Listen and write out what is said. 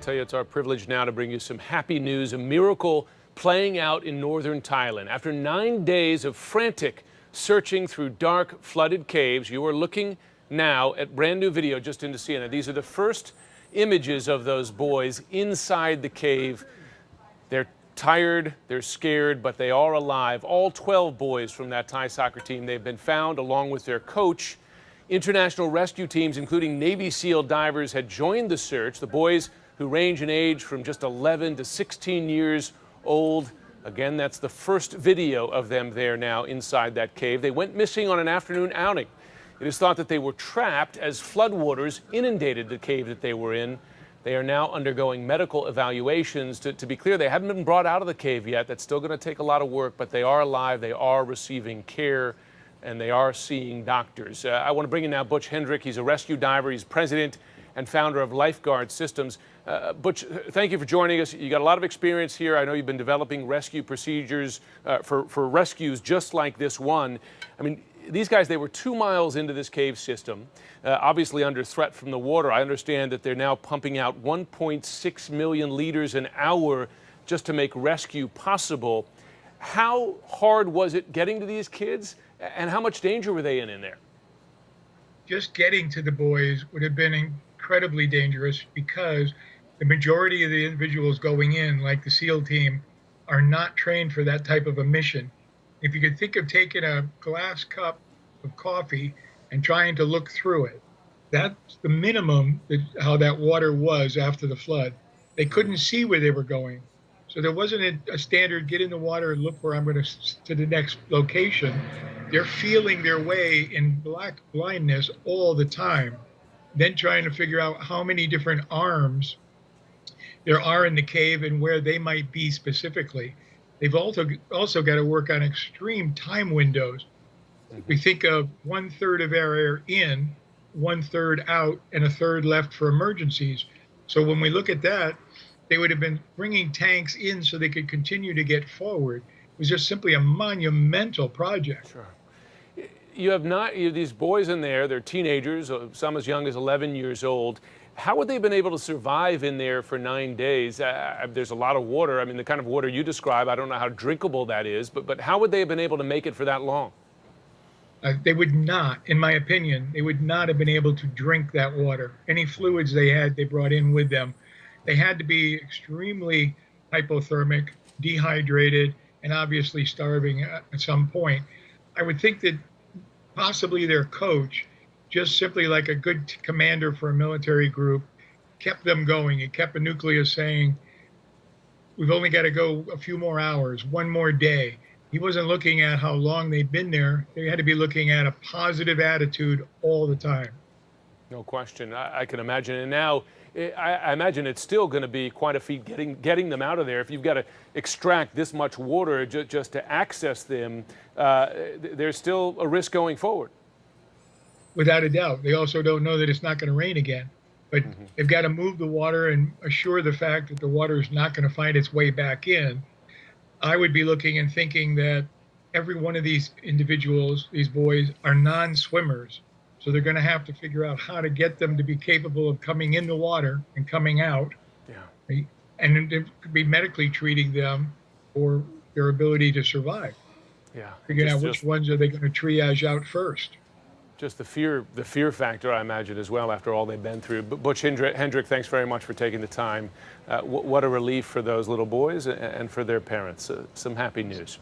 tell you, it's our privilege now to bring you some happy news, a miracle playing out in northern Thailand. After 9 days of frantic searching through dark, flooded caves, you are looking now at brand new video just into CNN. These are the first images of those boys inside the cave. They're tired, they're scared, but they are alive. All 12 boys from that Thai soccer team, they've been found along with their coach. International rescue teams, including Navy SEAL divers, had joined the search. The boys, who range in age from just 11 to 16 years old. Again, that's the first video of them there now inside that cave. They went missing on an afternoon outing. It is thought that they were trapped as floodwaters inundated the cave that they were in. They are now undergoing medical evaluations. To be clear, they haven't been brought out of the cave yet. That's still going to take a lot of work, but they are alive. They are receiving care, and they are seeing doctors. I want to bring in now Butch Hendrick. He's a rescue diver. He's president and founder of Lifeguard Systems. Butch, thank you for joining us. You got a lot of experience here. I know you've been developing rescue procedures for rescues just like this one. I mean, these guys, they were 2 miles into this cave system, obviously under threat from the water. I understand that they're now pumping out 1.6 million liters an hour just to make rescue possible. How hard was it getting to these kids, and how much danger were they in there? Just getting to the boys would have been incredibly dangerous because the majority of the individuals going in, like the SEAL team, are not trained for that type of a mission. If you could think of taking a glass cup of coffee and trying to look through it, that's the minimum how that water was after the flood. They couldn't see where they were going. So there wasn't a standard, get in the water and look where I'm going to the next location. They're feeling their way in black blindness all the time, then trying to figure out how many different arms there are in the cave and where they might be specifically. They've also got to work on extreme time windows. We think of 1/3 of air in, 1/3 out, and 1/3 left for emergencies. So when we look at that, they would have been bringing tanks in so they could continue to get forward. It was just simply a monumental project. Sure. You have these boys in there, they're teenagers, some as young as 11 years old. How would they have been able to survive in there for 9 days? There's a lot of water. I mean, the kind of water you describe, I don't know how drinkable that is, but how would they have been able to make it for that long? They would not, in my opinion, they would not have been able to drink that water. Any fluids they had, they brought in with them. They had to be extremely hypothermic, dehydrated, and obviously starving at some point. I would think that possibly their coach, just simply like a good commander for a military group, kept them going. It kept a nucleus saying, we've only got to go a few more hours, one more day. He wasn't looking at how long they'd been there. They had to be looking at a positive attitude all the time. No question. I can imagine. And now, I imagine it's still going to be quite a feat getting them out of there. If you've got to extract this much water just to access them, there's still a risk going forward. Without a doubt. They also don't know that it's not going to rain again. But they've got to move the water and assure the fact that the water is not going to find its way back in. I would be looking and thinking that every one of these individuals, these boys, are non-swimmers. So they're going to have to figure out how to get them to be capable of coming in the water and coming out. Yeah. And they could be medically treating them for their ability to survive. Yeah. Figuring out which ones are they going to triage out first. Just the fear factor, I imagine, as well, after all they've been through. But Butch Hendrick, thanks very much for taking the time. What a relief for those little boys and for their parents. Some happy news.